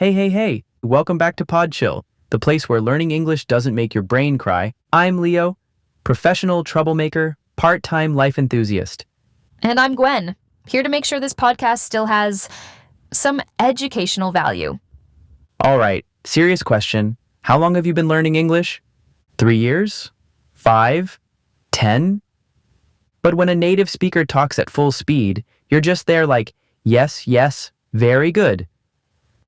Hey. Welcome back to Pod Chill, the place where learning English doesn't make your brain cry. I'm Leo, professional troublemaker, part-time life enthusiast. And I'm Gwen, here to make sure this podcast still has some educational value. All right, serious question. How long have you been learning English? 3 years? 5? 10? But when a native speaker talks at full speed, you're just there like, yes, very good.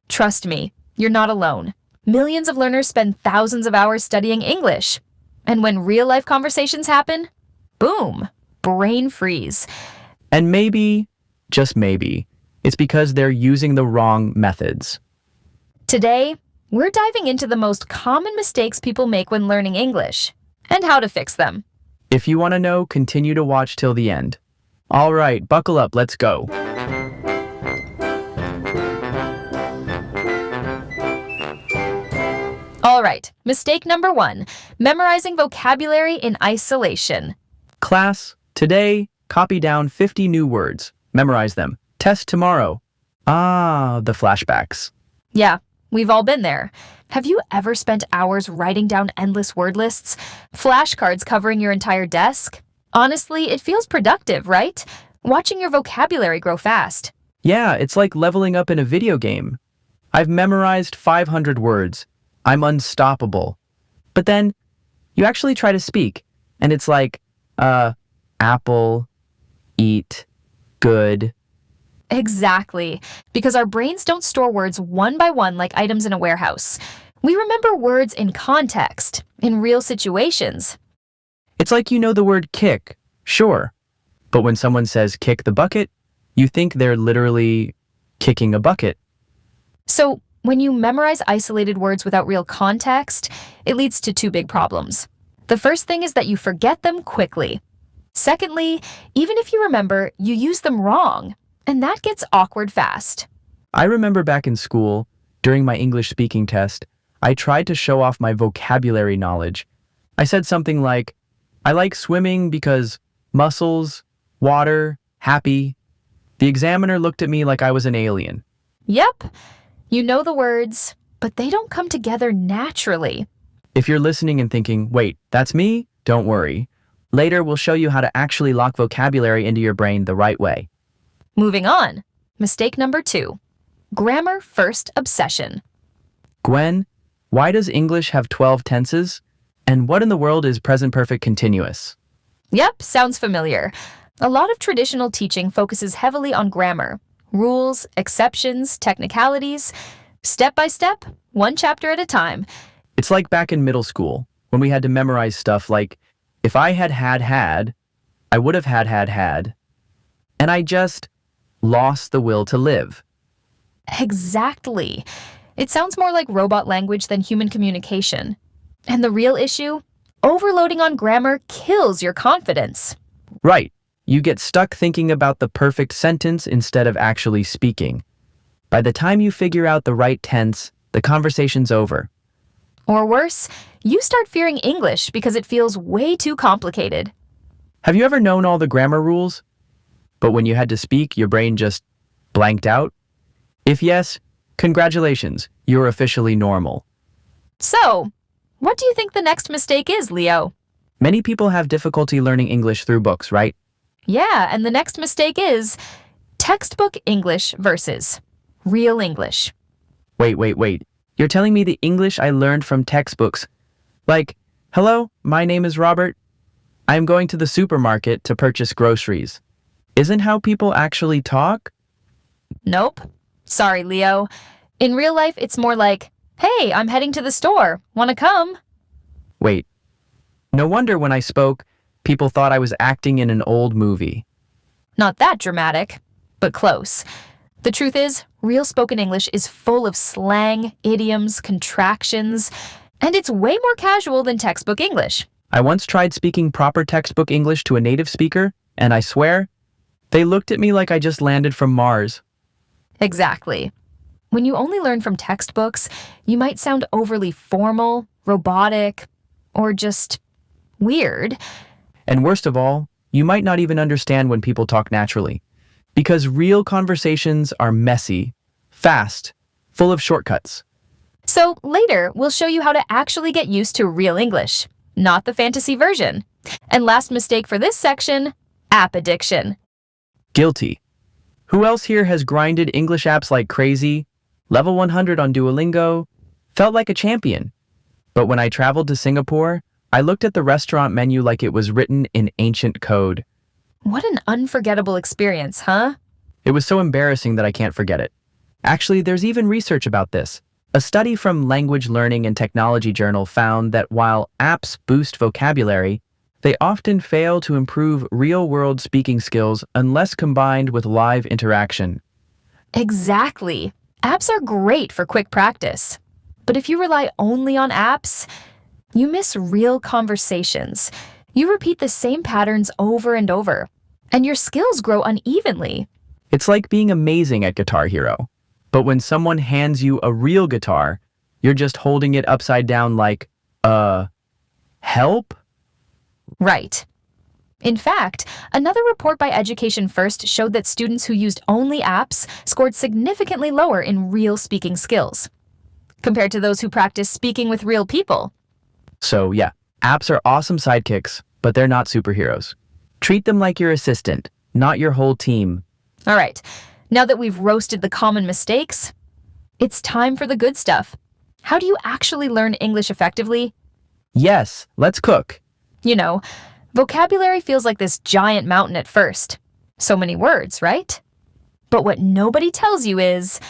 Trust me, you're not alone. Millions of learners spend thousands of hours studying English. And when real-life conversations happen, boom, brain freeze. And maybe, just maybe, it's because they're using the wrong methods. Today, we're diving into the most common mistakes people make when learning English and how to fix them. If you want to know, continue to watch till the end. All right, buckle up, let's go. All right, mistake number 1, memorizing vocabulary in isolation. Class, today, copy down 50 new words. Memorize them. Test tomorrow. The flashbacks. Yeah, we've all been there. Have you ever spent hours writing down endless word lists? Flashcards covering your entire desk? Honestly, it feels productive, right? Watching your vocabulary grow fast. Yeah, it's like leveling up in a video game. I've memorized 500 words. I'm unstoppable. But then, you actually try to speak, and it's like, apple, eat, good. Exactly, because our brains don't store words one by one like items in a warehouse. We remember words in context, in real situations. It's like you know the word kick, sure. But when someone says kick the bucket, you think they're literally kicking a bucket. So, when you memorize isolated words without real context, it leads to 2 big problems. The first thing is that you forget them quickly. Secondly, even if you remember, you use them wrong, and that gets awkward fast. I remember back in school, during my English speaking test, I tried to show off my vocabulary knowledge. I said something like, I like swimming because muscles, water, happy. The examiner looked at me like I was an alien. Yep. You know the words, but they don't come together naturally. If you're listening and thinking, wait, that's me? Don't worry. Later, we'll show you how to actually lock vocabulary into your brain the right way. Moving on. Mistake number 2. Grammar first obsession. Gwen, why does English have 12 tenses? And what in the world is present perfect continuous? Yep, sounds familiar. A lot of traditional teaching focuses heavily on grammar. Rules, exceptions, technicalities. Step by step, one chapter at a time. It's like back in middle school, when we had to memorize stuff like, if I had, I would have had. And I just lost the will to live. Exactly. It sounds more like robot language than human communication. And the real issue? Overloading on grammar kills your confidence. Right. You get stuck thinking about the perfect sentence instead of actually speaking. By the time you figure out the right tense, the conversation's over. Or worse, you start fearing English because it feels way too complicated. Have you ever known all the grammar rules? But when you had to speak, your brain just blanked out? If yes, congratulations, you're officially normal. So, what do you think the next mistake is, Leo? Many people have difficulty learning English through books, right? Yeah, and the next mistake is textbook English versus real English. Wait. You're telling me the English I learned from textbooks? Like, hello, my name is Robert. I'm going to the supermarket to purchase groceries. Isn't how people actually talk? Nope. Sorry, Leo. In real life, it's more like, hey, I'm heading to the store. Wanna come? Wait. No wonder when I spoke, people thought I was acting in an old movie. Not that dramatic, but close. The truth is, real spoken English is full of slang, idioms, contractions, and it's way more casual than textbook English. I once tried speaking proper textbook English to a native speaker, and I swear, they looked at me like I just landed from Mars. Exactly. When you only learn from textbooks, you might sound overly formal, robotic, or just weird. And worst of all, you might not even understand when people talk naturally. Because real conversations are messy, fast, full of shortcuts. So later, we'll show you how to actually get used to real English, not the fantasy version. And last mistake for this section, app addiction. Guilty. Who else here has grinded English apps like crazy? Level 100 on Duolingo? Felt like a champion. But when I traveled to Singapore, I looked at the restaurant menu like it was written in ancient code. What an unforgettable experience, huh? It was so embarrassing that I can't forget it. Actually, there's even research about this. A study from Language Learning and Technology Journal found that while apps boost vocabulary, they often fail to improve real-world speaking skills unless combined with live interaction. Exactly. Apps are great for quick practice. But if you rely only on apps, you miss real conversations. You repeat the same patterns over and over, and your skills grow unevenly. It's like being amazing at Guitar Hero. But when someone hands you a real guitar, you're just holding it upside down like, help? Right. In fact, another report by Education First showed that students who used only apps scored significantly lower in real speaking skills, compared to those who practiced speaking with real people. So yeah, apps are awesome sidekicks, but they're not superheroes. Treat them like your assistant, not your whole team. All right, now that we've roasted the common mistakes, it's time for the good stuff. How do you actually learn English effectively? Yes, let's cook. You know, vocabulary feels like this giant mountain at first. So many words, right? But what nobody tells you is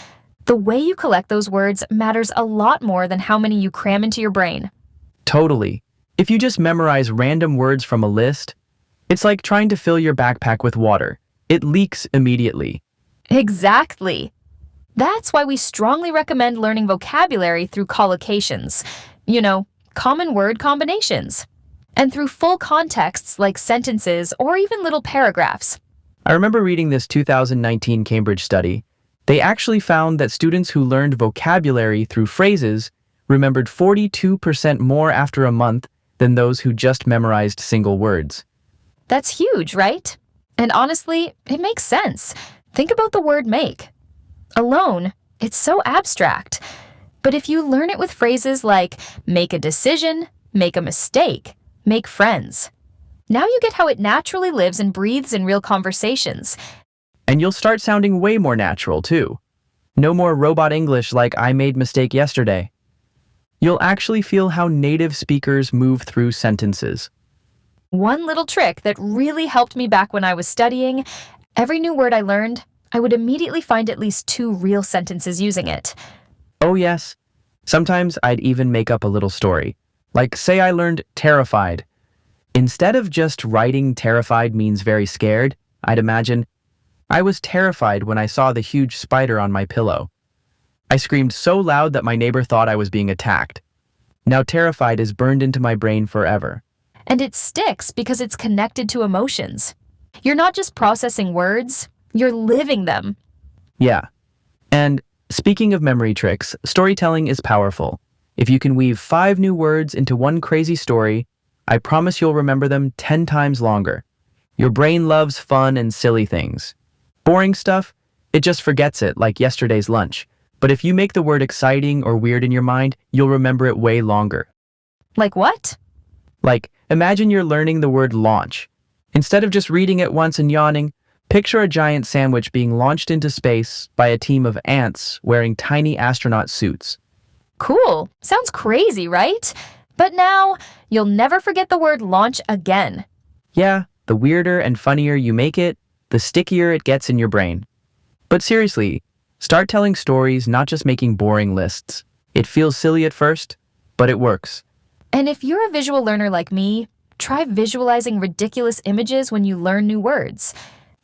the way you collect those words matters a lot more than how many you cram into your brain. Totally. If you just memorize random words from a list, it's like trying to fill your backpack with water. It leaks immediately. Exactly. That's why we strongly recommend learning vocabulary through collocations, common word combinations, and through full contexts like sentences or even little paragraphs. I remember reading this 2019 Cambridge study. They actually found that students who learned vocabulary through phrases remembered 42% more after a month than those who just memorized single words. That's huge, right? And honestly, it makes sense. Think about the word make. Alone, it's so abstract. But if you learn it with phrases like make a decision, make a mistake, make friends, now you get how it naturally lives and breathes in real conversations. And you'll start sounding way more natural, too. No more robot English like I made mistake yesterday. You'll actually feel how native speakers move through sentences. One little trick that really helped me back when I was studying, every new word I learned, I would immediately find at least 2 real sentences using it. Oh yes. Sometimes I'd even make up a little story. Like, say I learned terrified. Instead of just writing terrified means very scared, I'd imagine, I was terrified when I saw the huge spider on my pillow. I screamed so loud that my neighbor thought I was being attacked. Now terrified is burned into my brain forever. And it sticks because it's connected to emotions. You're not just processing words, you're living them. Yeah. And speaking of memory tricks, storytelling is powerful. If you can weave 5 new words into one crazy story, I promise you'll remember them 10 times longer. Your brain loves fun and silly things. Boring stuff, it just forgets it like yesterday's lunch. But if you make the word exciting or weird in your mind, you'll remember it way longer. Like what? Like, imagine you're learning the word launch. Instead of just reading it once and yawning, picture a giant sandwich being launched into space by a team of ants wearing tiny astronaut suits. Cool. Sounds crazy, right? But now, you'll never forget the word launch again. Yeah, the weirder and funnier you make it, the stickier it gets in your brain. But seriously, start telling stories, not just making boring lists. It feels silly at first, but it works. And if you're a visual learner like me, try visualizing ridiculous images when you learn new words.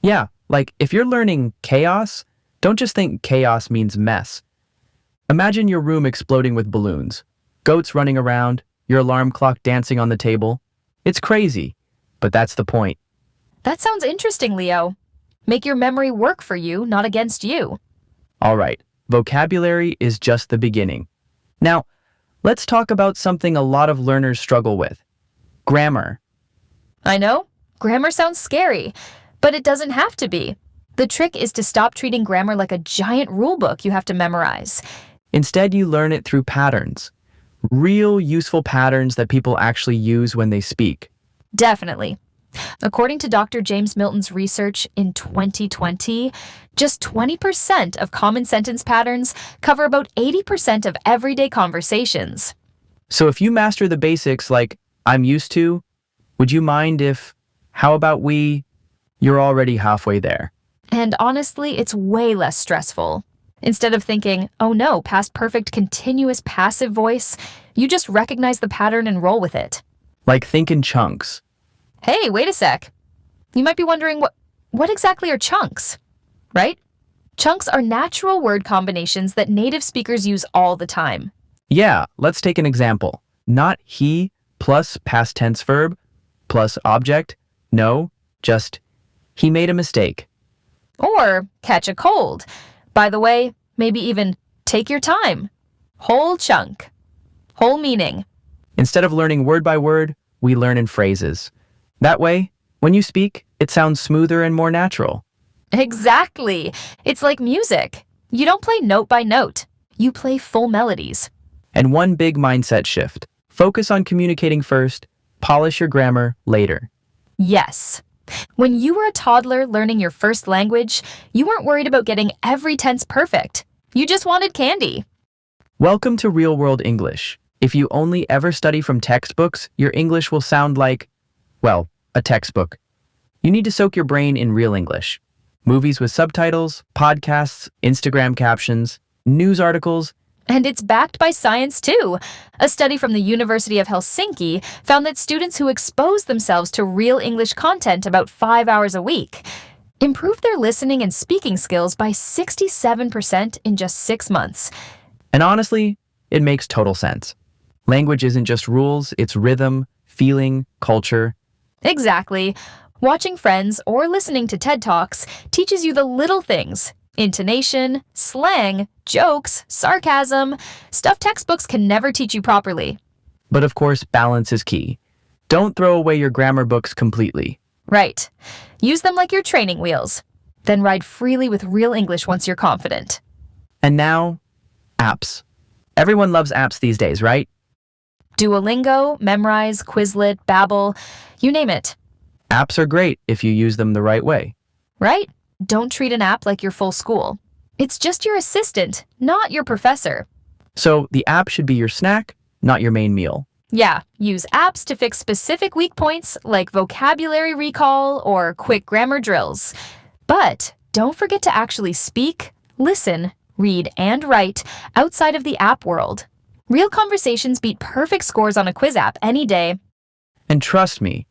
Yeah, like if you're learning chaos, don't just think chaos means mess. Imagine your room exploding with balloons, goats running around, your alarm clock dancing on the table. It's crazy, but that's the point. That sounds interesting, Leo. Make your memory work for you, not against you. All right, vocabulary is just the beginning. Now, let's talk about something a lot of learners struggle with. Grammar. I know, grammar sounds scary, but it doesn't have to be. The trick is to stop treating grammar like a giant rule book you have to memorize. Instead, you learn it through patterns. Real useful patterns that people actually use when they speak. Definitely. According to Dr. James Milton's research in 2020, just 20% of common sentence patterns cover about 80% of everyday conversations. So if you master the basics like, I'm used to, would you mind if, how about we, you're already halfway there. And honestly, it's way less stressful. Instead of thinking, oh no, past perfect continuous passive voice, you just recognize the pattern and roll with it. Like think in chunks. Hey, wait a sec. You might be wondering what exactly are chunks, right? Chunks are natural word combinations that native speakers use all the time. Yeah, let's take an example. Not he plus past tense verb plus object. No, just he made a mistake. Or catch a cold. By the way, maybe even take your time. Whole chunk. Whole meaning. Instead of learning word by word, we learn in phrases. That way, when you speak, it sounds smoother and more natural. Exactly. It's like music. You don't play note by note. You play full melodies. And one big mindset shift. Focus on communicating first, polish your grammar later. Yes. When you were a toddler learning your first language, you weren't worried about getting every tense perfect. You just wanted candy. Welcome to Real World English. If you only ever study from textbooks, your English will sound like, well, a textbook. You need to soak your brain in real English. Movies with subtitles, podcasts, Instagram captions, news articles. And it's backed by science too. A study from the University of Helsinki found that students who expose themselves to real English content about 5 hours a week improved their listening and speaking skills by 67% in just 6 months. And honestly, it makes total sense. Language isn't just rules, it's rhythm, feeling, culture. Exactly. Watching Friends or listening to TED Talks teaches you the little things. Intonation, slang, jokes, sarcasm, stuff textbooks can never teach you properly. But of course, balance is key. Don't throw away your grammar books completely. Right. Use them like your training wheels. Then ride freely with real English once you're confident. And now, apps. Everyone loves apps these days, right? Duolingo, Memrise, Quizlet, Babbel, you name it. Apps are great if you use them the right way. Right? Don't treat an app like your full school. It's just your assistant, not your professor. So the app should be your snack, not your main meal. Yeah, use apps to fix specific weak points like vocabulary recall or quick grammar drills. But don't forget to actually speak, listen, read, and write outside of the app world. Real conversations beat perfect scores on a quiz app any day. And trust me,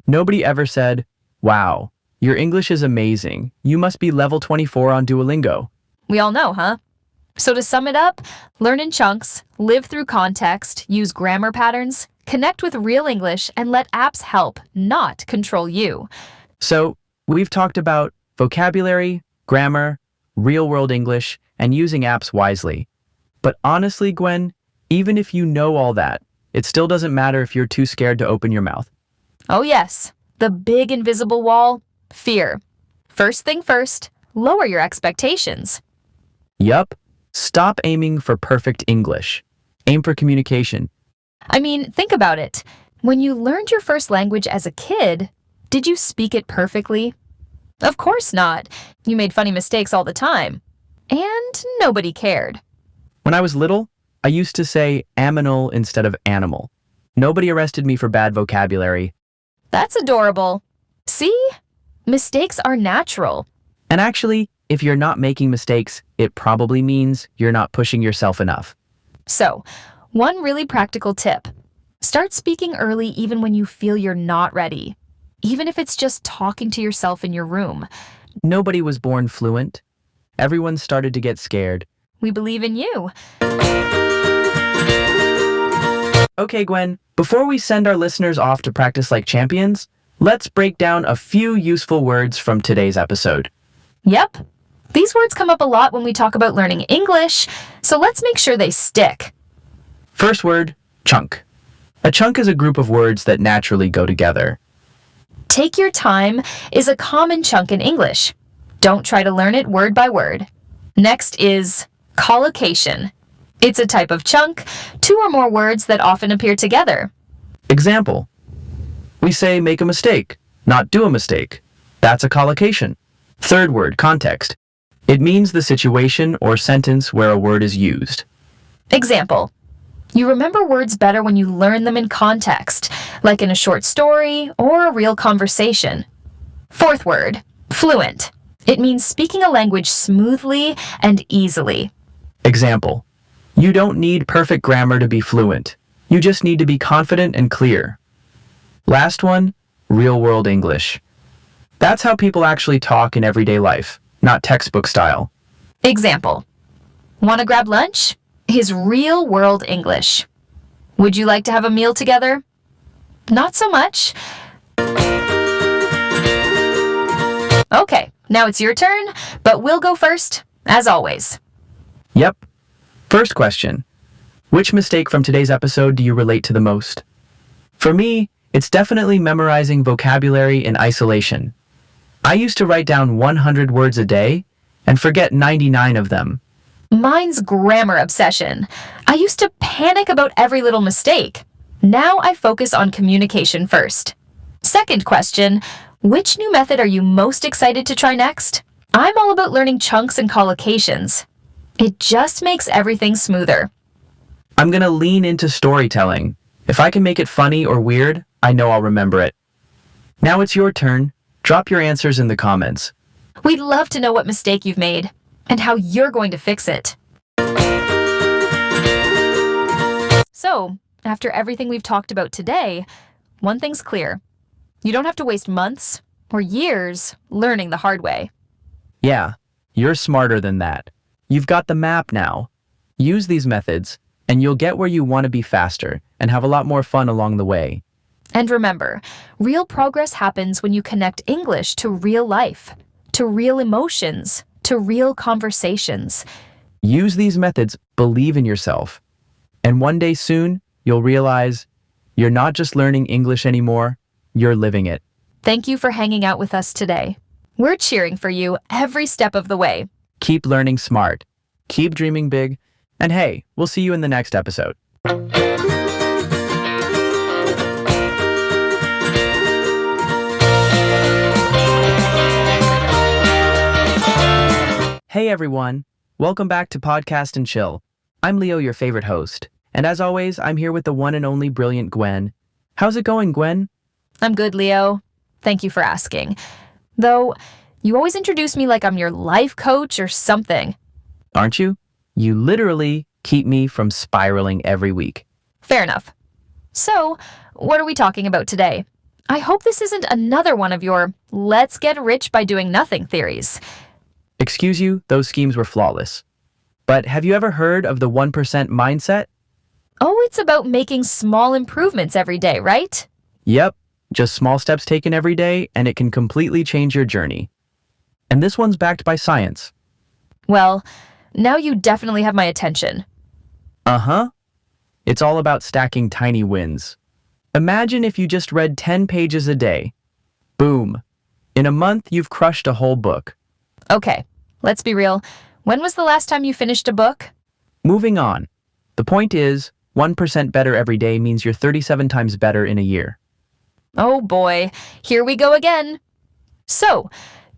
nobody ever said, wow, your English is amazing. You must be level 24 on Duolingo. We all know, huh? So to sum it up, learn in chunks, live through context, use grammar patterns, connect with real English, and let apps help, not control you. So we've talked about vocabulary, grammar, real-world English, and using apps wisely. But honestly, Gwen, even if you know all that, it still doesn't matter if you're too scared to open your mouth. Oh yes, the big invisible wall, fear. First thing first, lower your expectations. Yup. Stop aiming for perfect English. Aim for communication. I mean, think about it. When you learned your first language as a kid, did you speak it perfectly? Of course not. You made funny mistakes all the time. And nobody cared. When I was little, I used to say aminal instead of animal. Nobody arrested me for bad vocabulary. That's adorable. See? Mistakes are natural. And actually, if you're not making mistakes, it probably means you're not pushing yourself enough. So, one really practical tip. Start speaking early even when you feel you're not ready. Even if it's just talking to yourself in your room. Nobody was born fluent. Everyone started to get scared. We believe in you. Okay, Gwen, before we send our listeners off to practice like champions, let's break down a few useful words from today's episode. Yep. These words come up a lot when we talk about learning English, so let's make sure they stick. First word, chunk. A chunk is a group of words that naturally go together. Take your time is a common chunk in English. Don't try to learn it word by word. Next is collocation. It's a type of chunk, two or more words that often appear together. Example. We say make a mistake, not do a mistake. That's a collocation. Third word, context. It means the situation or sentence where a word is used. Example. You remember words better when you learn them in context, like in a short story or a real conversation. Fourth word, fluent. It means speaking a language smoothly and easily. Example. You don't need perfect grammar to be fluent. You just need to be confident and clear. Last one, real-world English. That's how people actually talk in everyday life, not textbook style. Example. Want to grab lunch? Is real-world English. Would you like to have a meal together? Not so much. Okay, now it's your turn, but we'll go first, as always. Yep. First question. Which mistake from today's episode do you relate to the most? For me, it's definitely memorizing vocabulary in isolation. I used to write down 100 words a day and forget 99 of them. Mine's grammar obsession. I used to panic about every little mistake. Now I focus on communication first. Second question, which new method are you most excited to try next? I'm all about learning chunks and collocations. It just makes everything smoother. I'm gonna lean into storytelling. If I can make it funny or weird, I know I'll remember it. Now it's your turn. Drop your answers in the comments. We'd love to know what mistake you've made and how you're going to fix it. So, after everything we've talked about today, one thing's clear. You don't have to waste months or years learning the hard way. Yeah, you're smarter than that. You've got the map now. Use these methods, and you'll get where you want to be faster and have a lot more fun along the way. And remember, real progress happens when you connect English to real life, to real emotions, to real conversations. Use these methods, believe in yourself. And one day soon, you'll realize you're not just learning English anymore, you're living it. Thank you for hanging out with us today. We're cheering for you every step of the way. Keep learning smart. Keep dreaming big. And hey, we'll see you in the next episode. Hey everyone, welcome back to Podcast and Chill. I'm Leo, your favorite host. And as always, I'm here with the one and only brilliant Gwen. How's it going, Gwen? I'm good, Leo. Thank you for asking. Though, you always introduce me like I'm your life coach or something. Aren't you? You literally keep me from spiraling every week. Fair enough. So, what are we talking about today? I hope this isn't another one of your let's get rich by doing nothing theories. Excuse you, those schemes were flawless. But have you ever heard of the 1% mindset? Oh, it's about making small improvements every day, right? Yep, just small steps taken every day and it can completely change your journey. And this one's backed by science. Well, now you definitely have my attention. Uh-huh. It's all about stacking tiny wins. Imagine if you just read 10 pages a day. Boom. In a month, you've crushed a whole book. Okay, let's be real. When was the last time you finished a book? Moving on. The point is, 1% better every day means you're 37 times better in a year. Oh boy, here we go again. So,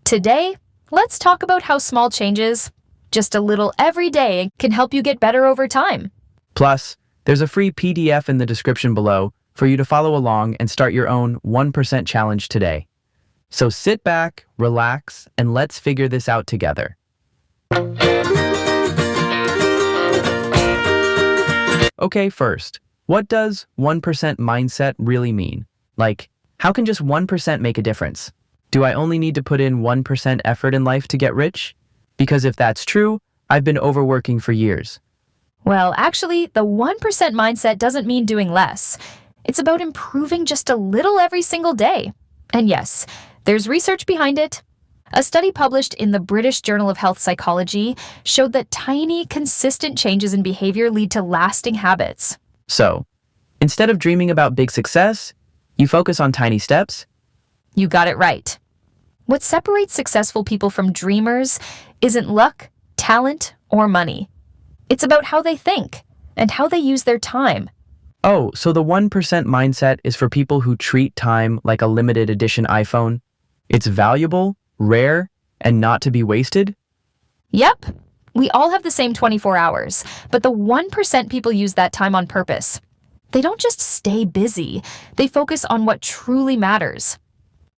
today, let's talk about how small changes, just a little every day, can help you get better over time. Plus, there's a free PDF in the description below for you to follow along and start your own 1% challenge today. So sit back, relax, and let's figure this out together. Okay, first, what does 1% mindset really mean? Like, how can just 1% make a difference? Do I only need to put in 1% effort in life to get rich? Because if that's true, I've been overworking for years. Well, actually, the 1% mindset doesn't mean doing less. It's about improving just a little every single day. And yes, there's research behind it. A study published in the British Journal of Health Psychology showed that tiny, consistent changes in behavior lead to lasting habits. So, instead of dreaming about big success, you focus on tiny steps? You got it right. What separates successful people from dreamers isn't luck, talent, or money. It's about how they think and how they use their time. Oh, so the 1% mindset is for people who treat time like a limited edition iPhone? It's valuable, rare, and not to be wasted? Yep, we all have the same 24 hours, but the 1% people use that time on purpose. They don't just stay busy, they focus on what truly matters.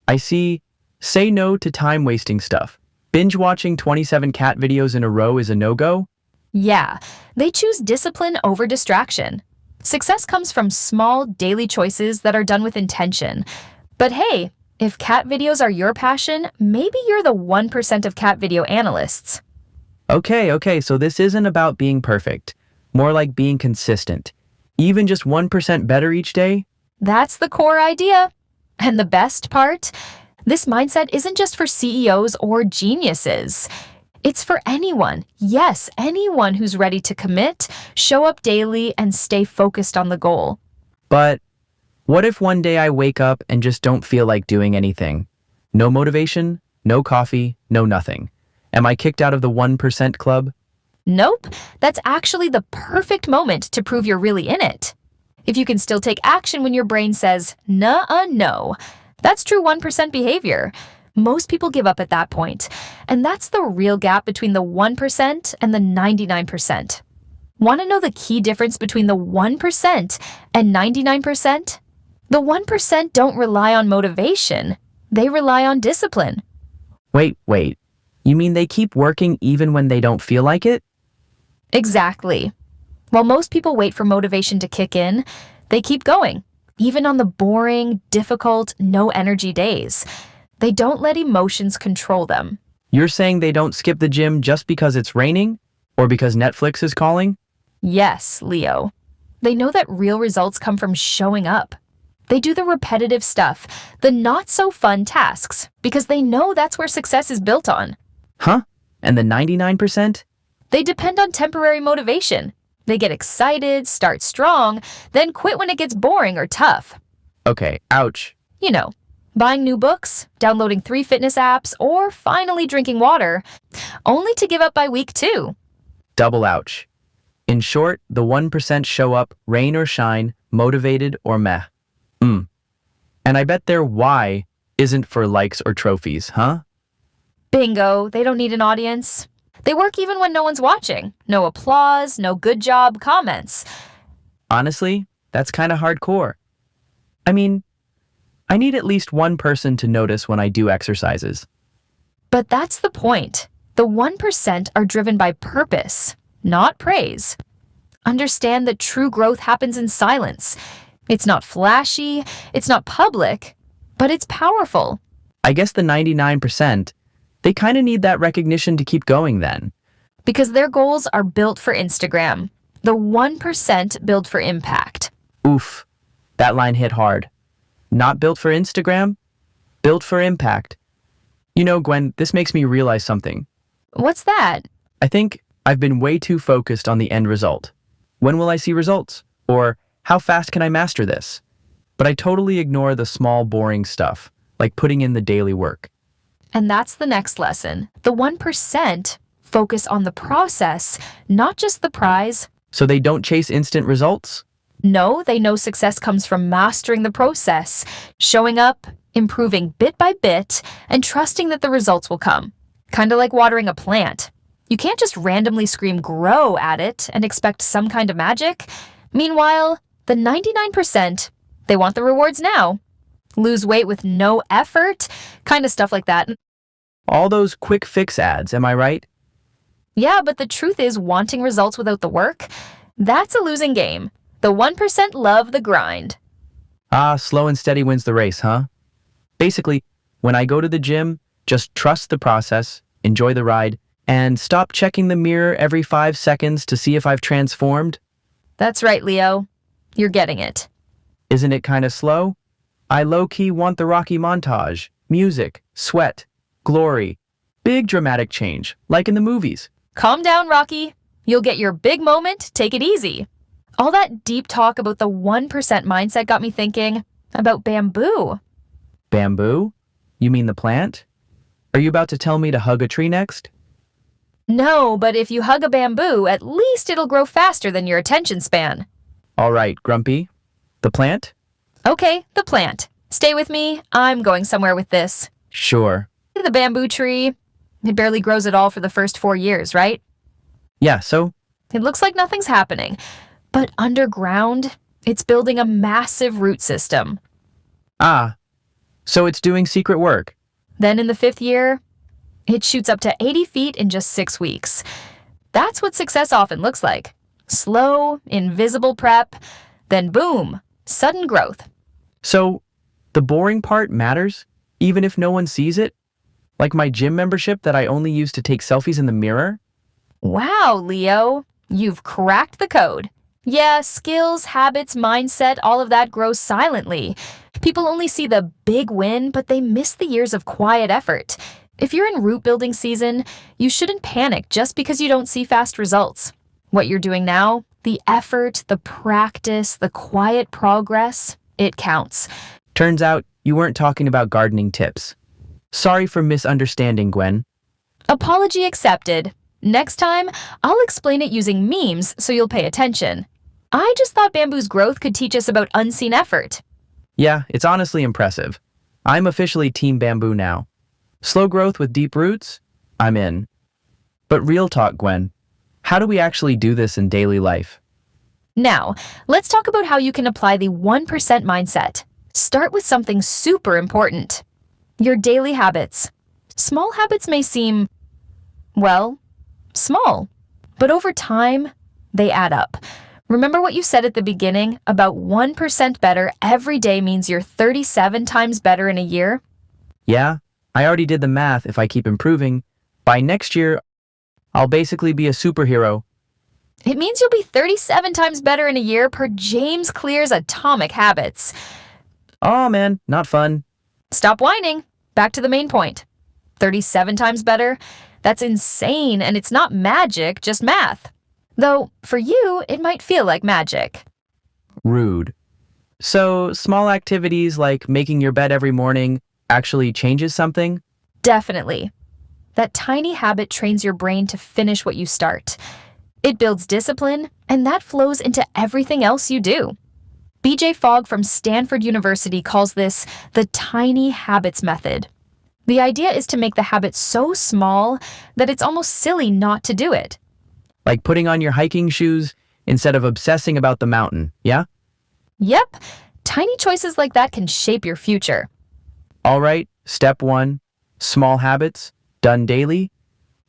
I see. Say no to time-wasting stuff. Binge watching 27 cat videos in a row is a no-go? Yeah, they choose discipline over distraction. Success comes from small, daily choices that are done with intention. But hey, if cat videos are your passion, maybe you're the 1% of cat video analysts. Okay, so this isn't about being perfect. More like being consistent. Even just 1% better each day? That's the core idea. And the best part? This mindset isn't just for CEOs or geniuses. It's for anyone, yes, anyone who's ready to commit, show up daily, and stay focused on the goal. But what if one day I wake up and just don't feel like doing anything? No motivation, no coffee, no nothing. Am I kicked out of the 1% club? Nope, that's actually the perfect moment to prove you're really in it. If you can still take action when your brain says, nuh-uh, no, that's true 1% behavior. Most people give up at that point, and that's the real gap between the 1% and the 99%. Want to know the key difference between the 1% and 99%? The 1% don't rely on motivation. They rely on discipline. Wait. You mean they keep working even when they don't feel like it? Exactly. While most people wait for motivation to kick in, they keep going, even on the boring, difficult, no-energy days. They don't let emotions control them. You're saying they don't skip the gym just because it's raining? Or because Netflix is calling? Yes, Leo. They know that real results come from showing up. They do the repetitive stuff, the not-so-fun tasks, because they know that's where success is built on. Huh? And the 99%? They depend on temporary motivation. They get excited, start strong, then quit when it gets boring or tough. Okay, ouch. You know, buying new books, downloading 3 fitness apps, or finally drinking water, only to give up by week 2. Double ouch. In short, the 1% show up, rain or shine, motivated or meh. And I bet their why isn't for likes or trophies, huh? Bingo, they don't need an audience. They work even when no one's watching. No applause, no good job comments. Honestly, that's kind of hardcore. I mean, I need at least one person to notice when I do exercises. But that's the point. The 1% are driven by purpose, not praise. Understand that true growth happens in silence. It's not flashy, it's not public, but it's powerful. I guess the 99%, they kind of need that recognition to keep going then. Because their goals are built for Instagram. The 1% build for impact. Oof, that line hit hard. Not built for Instagram, built for impact. You know, Gwen, this makes me realize something. What's that? I think I've been way too focused on the end result. When will I see results? Or how fast can I master this? But I totally ignore the small, boring stuff, like putting in the daily work. And that's the next lesson. The 1% focus on the process, not just the prize. So they don't chase instant results? No, they know success comes from mastering the process, showing up, improving bit by bit, and trusting that the results will come. Kind of like watering a plant. You can't just randomly scream grow at it and expect some kind of magic. Meanwhile, the 99%, they want the rewards now. Lose weight with no effort, kind of stuff like that. All those quick fix ads, am I right? Yeah, but the truth is wanting results without the work, that's a losing game. The 1% love the grind. Ah, slow and steady wins the race, huh? Basically, when I go to the gym, just trust the process, enjoy the ride, and stop checking the mirror every 5 seconds to see if I've transformed. That's right, Leo. You're getting it. Isn't it kind of slow? I low-key want the Rocky montage. Music, sweat, glory. Big dramatic change, like in the movies. Calm down, Rocky. You'll get your big moment. Take it easy. All that deep talk about the 1% mindset got me thinking about bamboo. Bamboo? You mean the plant? Are you about to tell me to hug a tree next? No, but if you hug a bamboo, at least it'll grow faster than your attention span. All right, Grumpy. The plant? Okay, the plant. Stay with me. I'm going somewhere with this. Sure. The bamboo tree, it barely grows at all for the first 4 years, right? Yeah, so? It looks like nothing's happening. But underground, it's building a massive root system. Ah, so it's doing secret work. Then in the 5th year, it shoots up to 80 feet in just 6 weeks. That's what success often looks like. Slow, invisible prep, then boom, sudden growth. So, the boring part matters, even if no one sees it? Like my gym membership that I only use to take selfies in the mirror? Wow, Leo, you've cracked the code. Yeah, skills, habits, mindset, all of that grows silently. People only see the big win, but they miss the years of quiet effort. If you're in root building season, you shouldn't panic just because you don't see fast results. What you're doing now, the effort, the practice, the quiet progress, it counts. Turns out you weren't talking about gardening tips. Sorry for misunderstanding, Gwen. Apology accepted. Next time, I'll explain it using memes so you'll pay attention. I just thought bamboo's growth could teach us about unseen effort. Yeah, it's honestly impressive. I'm officially Team Bamboo now. Slow growth with deep roots? I'm in. But real talk, Gwen. How do we actually do this in daily life? Now, let's talk about how you can apply the 1% mindset. Start with something super important. Your daily habits. Small habits may seem, well, small, but over time, they add up. Remember what you said at the beginning about 1% better every day means you're 37 times better in a year? Yeah, I already did the math. If I keep improving, by next year, I'll basically be a superhero. It means you'll be 37 times better in a year per James Clear's Atomic Habits. Oh man, not fun. Stop whining. Back to the main point. 37 times better? That's insane, and it's not magic, just math. Though, for you, it might feel like magic. Rude. So, small activities like making your bed every morning actually changes something? Definitely. That tiny habit trains your brain to finish what you start. It builds discipline, and that flows into everything else you do. BJ Fogg from Stanford University calls this the tiny habits method. The idea is to make the habit so small that it's almost silly not to do it. Like putting on your hiking shoes instead of obsessing about the mountain, yeah? Yep, tiny choices like that can shape your future. All right, step 1, small habits, done daily,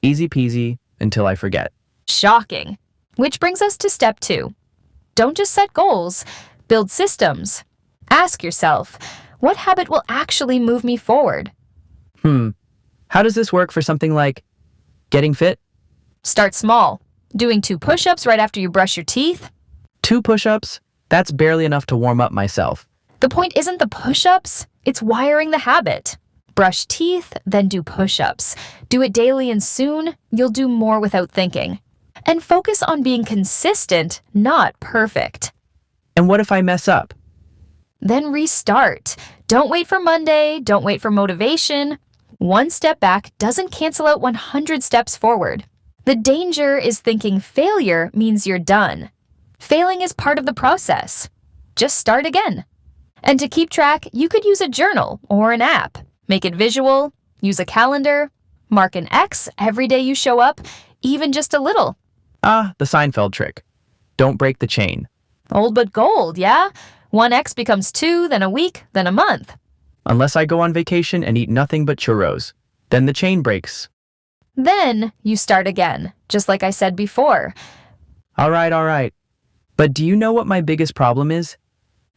easy peasy until I forget. Shocking. Which brings us to step 2. Don't just set goals, build systems. Ask yourself, what habit will actually move me forward? How does this work for something like getting fit? Start small. Doing 2 push-ups right after you brush your teeth? 2 push-ups? That's barely enough to warm up myself. The point isn't the push-ups, it's wiring the habit. Brush teeth, then do push-ups. Do it daily and soon, you'll do more without thinking. And focus on being consistent, not perfect. And what if I mess up? Then restart. Don't wait for Monday, don't wait for motivation. 1 step back doesn't cancel out 100 steps forward. The danger is thinking failure means you're done. Failing is part of the process. Just start again. And to keep track, you could use a journal or an app. Make it visual, use a calendar, mark an X every day you show up, even just a little. Ah, the Seinfeld trick. Don't break the chain. Old but gold, yeah? 1 X becomes 2, then a week, then a month. Unless I go on vacation and eat nothing but churros. Then the chain breaks. Then you start again, just like I said before. All right. But do you know what my biggest problem is?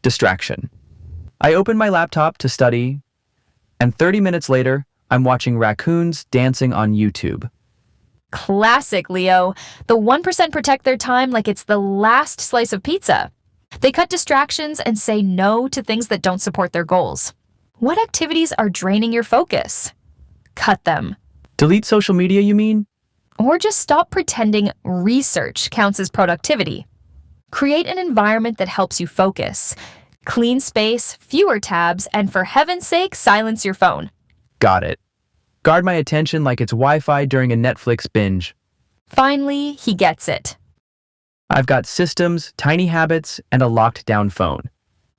Distraction. I open my laptop to study, and 30 minutes later, I'm watching raccoons dancing on YouTube. Classic, Leo. The 1% protect their time like it's the last slice of pizza. They cut distractions and say no to things that don't support their goals. What activities are draining your focus? Cut them. Delete social media, you mean? Or just stop pretending research counts as productivity. Create an environment that helps you focus. Clean space, fewer tabs, and for heaven's sake, silence your phone. Got it. Guard my attention like it's Wi-Fi during a Netflix binge. Finally, he gets it. I've got systems, tiny habits, and a locked down phone.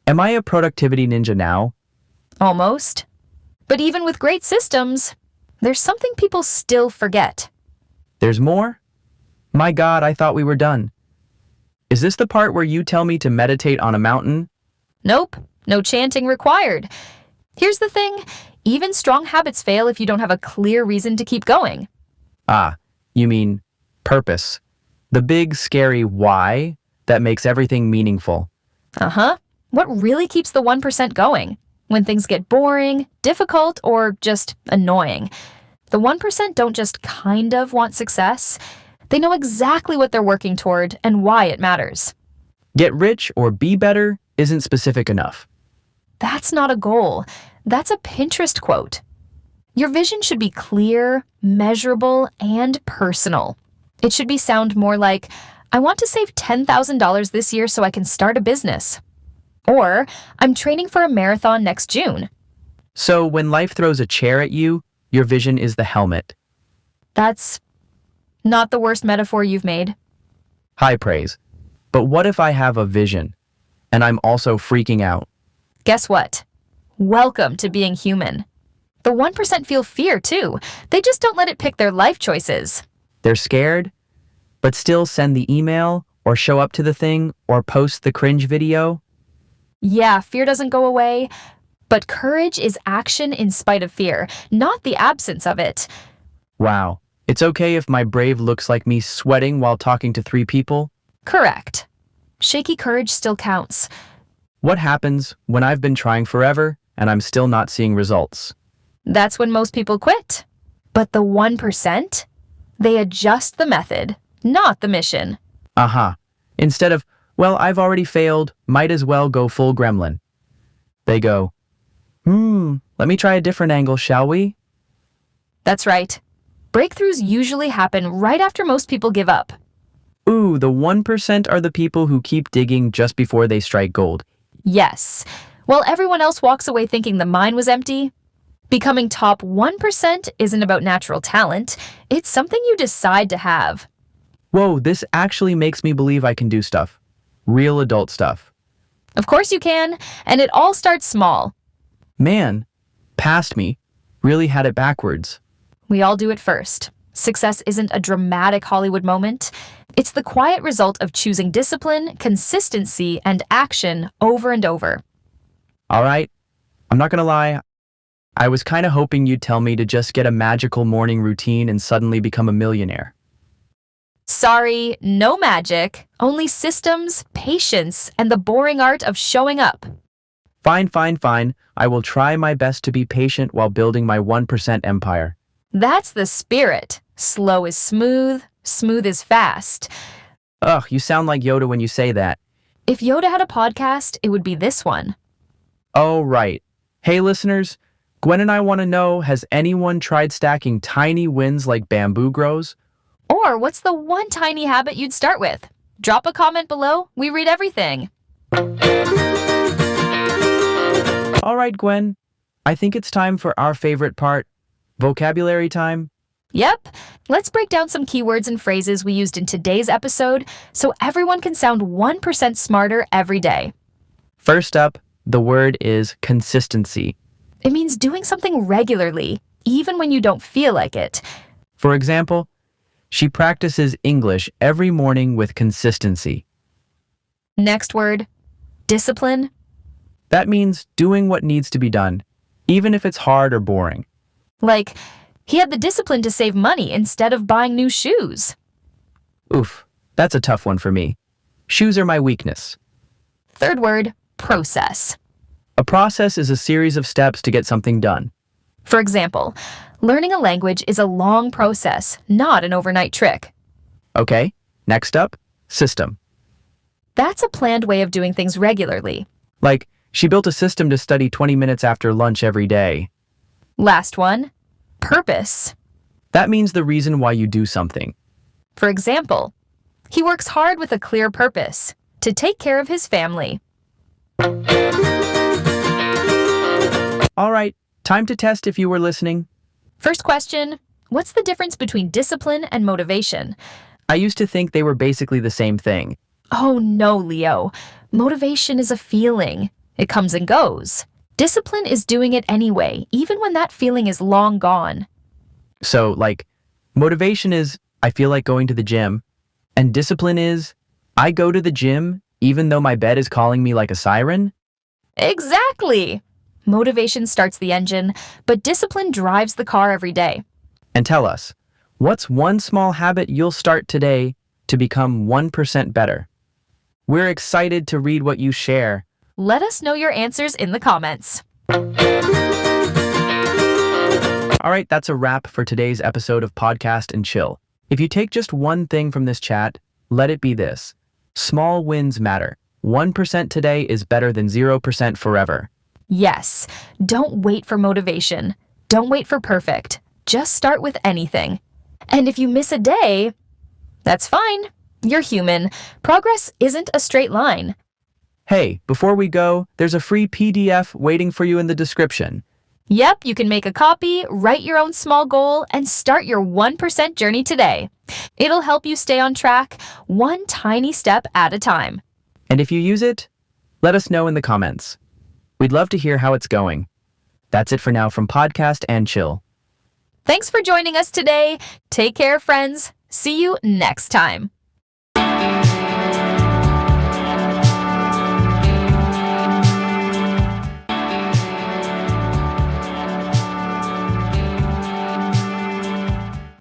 Am I a productivity ninja now? Almost. But even with great systems, there's something people still forget. There's more? My God, I thought we were done. Is this the part where you tell me to meditate on a mountain? Nope, no chanting required. Here's the thing, even strong habits fail if you don't have a clear reason to keep going. Ah, you mean purpose. The big, scary why that makes everything meaningful. Uh-huh. What really keeps the 1% going? When things get boring, difficult, or just annoying. The 1% don't just kind of want success. They know exactly what they're working toward and why it matters. Get rich or be better isn't specific enough. That's not a goal. That's a Pinterest quote. Your vision should be clear, measurable, and personal. It should sound more like, I want to save $10,000 this year so I can start a business. Or, I'm training for a marathon next June. So when life throws a chair at you, your vision is the helmet. That's not the worst metaphor you've made. High praise. But what if I have a vision and I'm also freaking out? Guess what? Welcome to being human. The 1% feel fear too. They just don't let it pick their life choices. They're scared, but still send the email or show up to the thing or post the cringe video? Yeah, fear doesn't go away, but courage is action in spite of fear, not the absence of it. Wow. It's okay if my brave looks like me sweating while talking to 3 people? Correct. Shaky courage still counts. What happens when I've been trying forever and I'm still not seeing results? That's when most people quit. But the 1%? They adjust the method, not the mission. Aha. Instead of, well, I've already failed, might as well go full gremlin. They go, let me try a different angle, shall we? That's right. Breakthroughs usually happen right after most people give up. Ooh, the 1% are the people who keep digging just before they strike gold. Yes. While everyone else walks away thinking the mine was empty, becoming top 1% isn't about natural talent. It's something you decide to have. Whoa, this actually makes me believe I can do stuff. Real adult stuff. Of course you can, and it all starts small. Man, past me, really had it backwards. We all do it first. Success isn't a dramatic Hollywood moment. It's the quiet result of choosing discipline, consistency, and action over and over. All right, I'm not gonna lie. I was kind of hoping you'd tell me to just get a magical morning routine and suddenly become a millionaire. Sorry, no magic, only systems, patience, and the boring art of showing up. Fine, fine, fine. I will try my best to be patient while building my 1% empire. That's the spirit. Slow is smooth, smooth is fast. Ugh, you sound like Yoda when you say that. If Yoda had a podcast, it would be this one. Oh, right. Hey, listeners, Gwen and I want to know, has anyone tried stacking tiny wins like bamboo grows? Or what's the one tiny habit you'd start with? Drop a comment below. We read everything. All right, Gwen. I think it's time for our favorite part, vocabulary time. Yep. Let's break down some keywords and phrases we used in today's episode so everyone can sound 1% smarter every day. First up, the word is consistency. It means doing something regularly, even when you don't feel like it. For example, she practices English every morning with consistency. Next word, discipline. That means doing what needs to be done, even if it's hard or boring. Like, he had the discipline to save money instead of buying new shoes. Oof, that's a tough one for me. Shoes are my weakness. Third word, process. A process is a series of steps to get something done. For example, learning a language is a long process, not an overnight trick. Okay, next up, system. That's a planned way of doing things regularly. Like, she built a system to study 20 minutes after lunch every day. Last one, purpose. That means the reason why you do something. For example, he works hard with a clear purpose, to take care of his family. All right, time to test if you were listening. First question, what's the difference between discipline and motivation? I used to think they were basically the same thing. Oh no, Leo. Motivation is a feeling. It comes and goes. Discipline is doing it anyway, even when that feeling is long gone. So, motivation is, I feel like going to the gym, and discipline is, I go to the gym even though my bed is calling me like a siren? Exactly! Motivation starts the engine, but discipline drives the car every day. And tell us, what's one small habit you'll start today to become 1% better? We're excited to read what you share. Let us know your answers in the comments. All right, that's a wrap for today's episode of Podcast and Chill. If you take just one thing from this chat, let it be this. Small wins matter. 1% today is better than 0% forever. Yes, don't wait for motivation. Don't wait for perfect. Just start with anything. And if you miss a day, that's fine. You're human. Progress isn't a straight line. Hey, before we go, there's a free PDF waiting for you in the description. Yep, you can make a copy, write your own small goal, and start your 1% journey today. It'll help you stay on track, one tiny step at a time. And if you use it, let us know in the comments. We'd love to hear how it's going. That's it for now from Podcast and Chill. Thanks for joining us today. Take care, friends. See you next time.